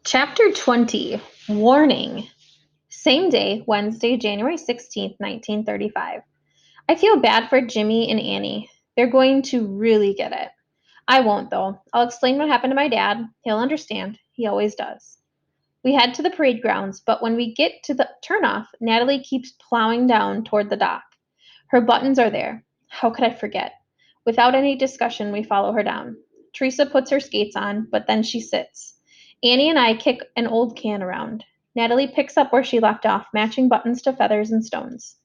Chapter 20. Warning. Same day, Wednesday, January 16th, 1935. I feel bad for Jimmy and Annie. They're going to really get it. I won't, though. I'll explain what happened to my dad. He'll understand. He always does. We head to the parade grounds, but when we get to the turnoff, Natalie keeps plowing down toward the dock. Her buttons are there. How could I forget? Without any discussion, we follow her down. Teresa puts her skates on, but then she sits. Annie and I kick an old can around. Natalie picks up where she left off, matching buttons to feathers and stones.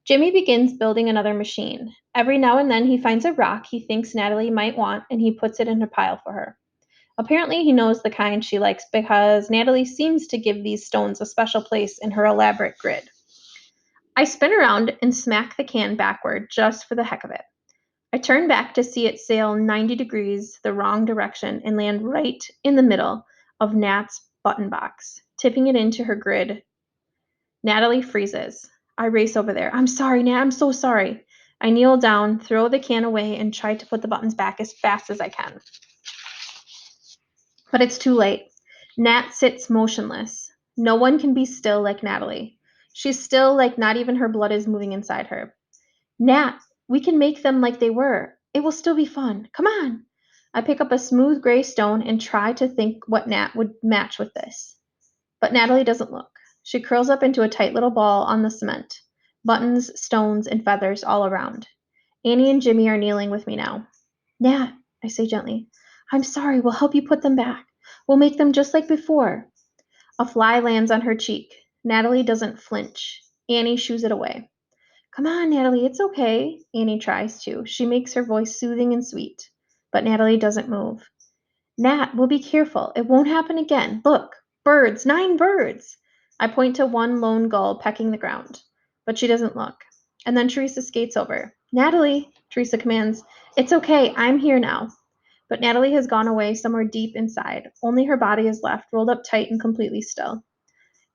Jimmy begins building another machine. Every now and then he finds a rock he thinks Natalie might want and he puts it in a pile for her. Apparently, he knows the kind she likes because Natalie seems to give these stones a special place in her elaborate grid. I spin around and smack the can backward just for the heck of it. I turn back to see it sail 90 degrees the wrong direction and land right in the middle of Nat's button box, tipping it into her grid. Natalie freezes. I race over there. I'm sorry, Nat. I'm so sorry. I kneel down, throw the can away, and try to put the buttons back as fast as I can. But it's too late. Nat sits motionless. No one can be still like Natalie. She's still like not even her blood is moving inside her. Nat, we can make them like they were. It will still be fun. Come on. I pick up a smooth gray stone and try to think what Nat would match with this. But Natalie doesn't look. She curls up into a tight little ball on the cement. Buttons, stones, and feathers all around. Annie and Jimmy are kneeling with me now. Nat, I say gently, I'm sorry. We'll help you put them back. We'll make them just like before. A fly lands on her cheek. Natalie doesn't flinch. Annie shoos it away. Come on, Natalie, it's okay. Annie tries to. She makes her voice soothing and sweet. But Natalie doesn't move. Nat, we'll be careful. It won't happen again. Look, birds, 9 birds. I point to one lone gull pecking the ground. But she doesn't look. And then Teresa skates over. Natalie, Teresa commands, it's okay. I'm here now. But Natalie has gone away somewhere deep inside. Only her body is left, rolled up tight and completely still.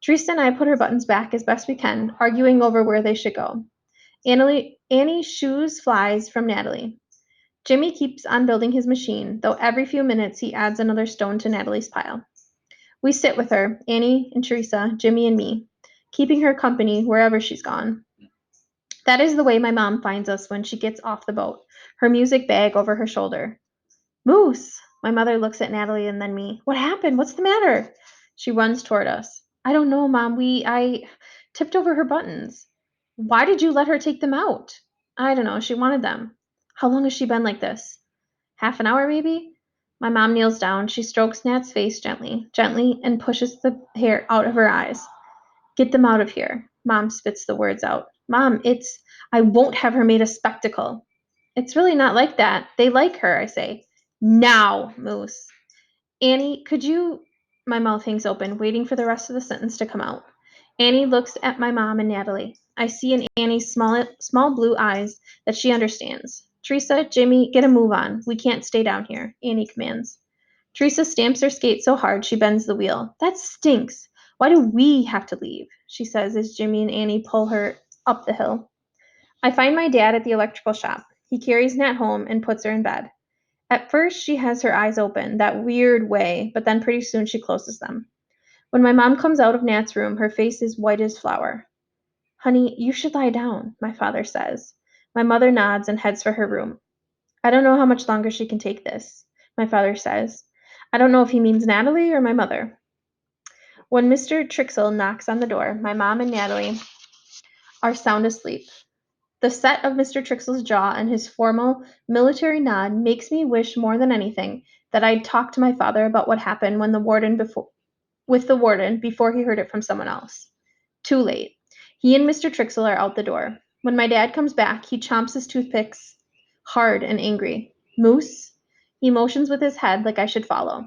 Teresa and I put her buttons back as best we can, arguing over where they should go. Annie shoos flies from Natalie. Jimmy keeps on building his machine, though every few minutes he adds another stone to Natalie's pile. We sit with her, Annie and Teresa, Jimmy and me, keeping her company wherever she's gone. That is the way my mom finds us when she gets off the boat, her music bag over her shoulder. Moose! My mother looks at Natalie and then me. What happened? What's the matter? She runs toward us. I don't know, Mom. I tipped over her buttons. Why did you let her take them out? I don't know. She wanted them. How long has she been like this? Half an hour, maybe? My mom kneels down. She strokes Nat's face gently, gently, and pushes the hair out of her eyes. Get them out of here. Mom spits the words out. Mom, I won't have her made a spectacle. It's really not like that. They like her, I say. Now, Moose. Annie, could you. My mouth hangs open, waiting for the rest of the sentence to come out. Annie looks at my mom and Natalie. I see in Annie's small blue eyes that she understands. Teresa, Jimmy, get a move on. We can't stay down here, Annie commands. Teresa stamps her skate so hard she bends the wheel. That stinks. Why do we have to leave? She says as Jimmy and Annie pull her up the hill. I find my dad at the electrical shop. He carries Nat home and puts her in bed. At first, she has her eyes open, that weird way, but then pretty soon she closes them. When my mom comes out of Nat's room, her face is white as flour. Honey, you should lie down, my father says. My mother nods and heads for her room. I don't know how much longer she can take this, my father says. I don't know if he means Natalie or my mother. When Mr. Trixel knocks on the door, my mom and Natalie are sound asleep. The set of Mr. Trixel's jaw and his formal military nod makes me wish more than anything that I'd talked to my father about what happened with the warden before he heard it from someone else. Too late. He and Mr. Trixel are out the door. When my dad comes back, he chomps his toothpicks hard and angry. Moose? He motions with his head like I should follow.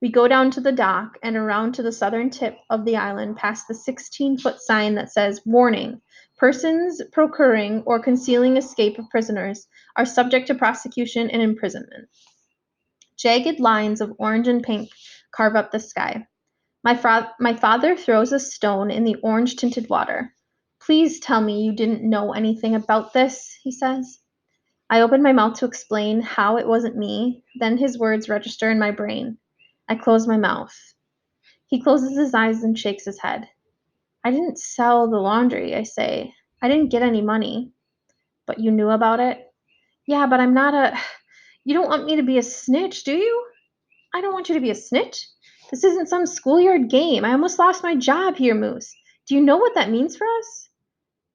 We go down to the dock and around to the southern tip of the island past the 16-foot sign that says, Warning, persons procuring or concealing escape of prisoners are subject to prosecution and imprisonment. Jagged lines of orange and pink carve up the sky. My father throws a stone in the orange-tinted water. Please tell me you didn't know anything about this, he says. I open my mouth to explain how it wasn't me, then his words register in my brain. I close my mouth. He closes his eyes and shakes his head. I didn't sell the laundry, I say. I didn't get any money. But you knew about it? Yeah, but I'm not a. You don't want me to be a snitch, do you? I don't want you to be a snitch. This isn't some schoolyard game. I almost lost my job here, Moose. Do you know what that means for us?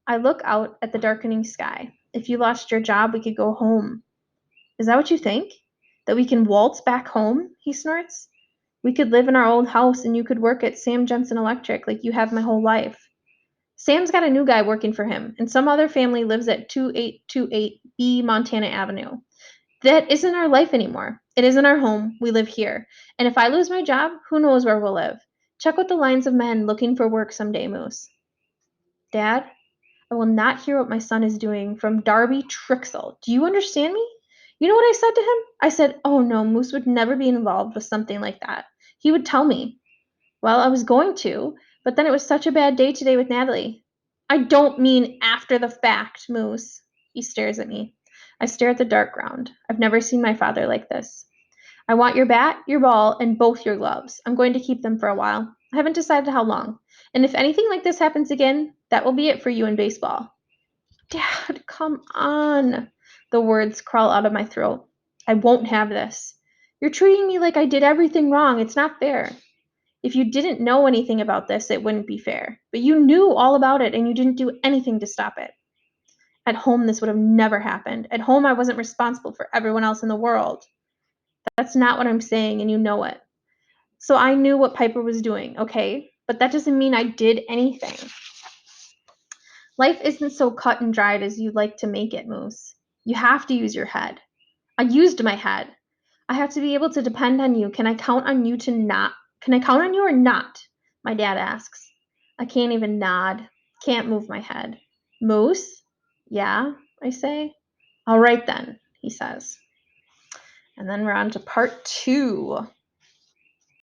I look out at the darkening sky. If you lost your job, we could go home. Is that what you think? That we can waltz back home? He snorts. We could live in our old house and you could work at Sam Jensen Electric like you have my whole life. Sam's got a new guy working for him, and some other family lives at 2828B Montana Avenue. That isn't our life anymore. It isn't our home. We live here. And if I lose my job, who knows where we'll live? Check with the lines of men looking for work someday, Moose. Dad, I will not hear what my son is doing from Darby Trixel. Do you understand me? You know what I said to him? I said, oh no, Moose would never be involved with something like that. He would tell me. Well, I was going to, but then it was such a bad day today with Natalie. I don't mean after the fact, Moose. He stares at me. I stare at the dark ground. I've never seen my father like this. I want your bat, your ball, and both your gloves. I'm going to keep them for a while. I haven't decided how long. And if anything like this happens again, that will be it for you in baseball. Dad, come on. The words crawl out of my throat. I won't have this. You're treating me like I did everything wrong. It's not fair. If you didn't know anything about this, it wouldn't be fair. But you knew all about it and you didn't do anything to stop it. At home, this would have never happened. At home, I wasn't responsible for everyone else in the world. That's not what I'm saying, and you know it. So I knew what Piper was doing, okay? But that doesn't mean I did anything. Life isn't so cut and dried as you'd like to make it, Moose. You have to use your head. I used my head. I have to be able to depend on you. Can I count on you to not? Can I count on you or not? My dad asks. I can't even nod. Can't move my head. Moose? Yeah, I say. All right then, he says. And then we're on to part 2.